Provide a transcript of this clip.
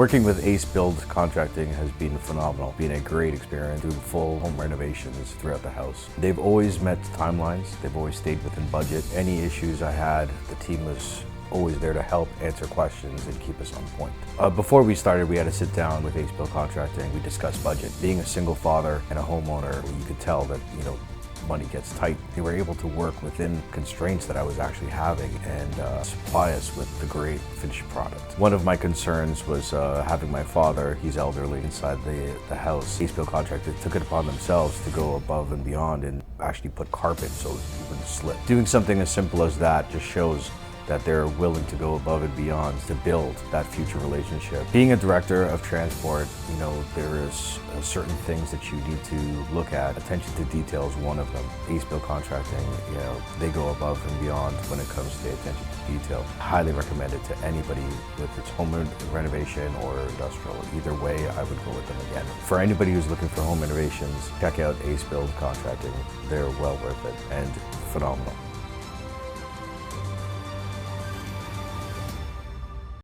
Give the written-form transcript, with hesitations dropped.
Working with Ace Build Contracting has been phenomenal, been a great experience doing full home renovations throughout the house. They've always met timelines, they've always stayed within budget. Any issues I had, the team was always there to help answer questions and keep us on point. Before we started, we had to sit down with Ace Build Contracting. We discussed budget. Being a single father and a homeowner, you could tell that, money gets tight. They were able to work within constraints that I was actually having and supply us with the great finished product. One of my concerns was having my father, he's elderly, inside the house. Ace Build Contracting took it upon themselves to go above and beyond and actually put carpet so he wouldn't slip. Doing something as simple as that just shows that they're willing to go above and beyond to build that future relationship. Being a director of transport, there is certain things that you need to look at. Attention to detail is one of them. Ace Build Contracting, they go above and beyond when it comes to attention to detail. Highly recommend it to anybody with its home renovation or industrial. Either way, I would go with them again. For anybody who's looking for home renovations, check out Ace Build Contracting. They're well worth it and phenomenal.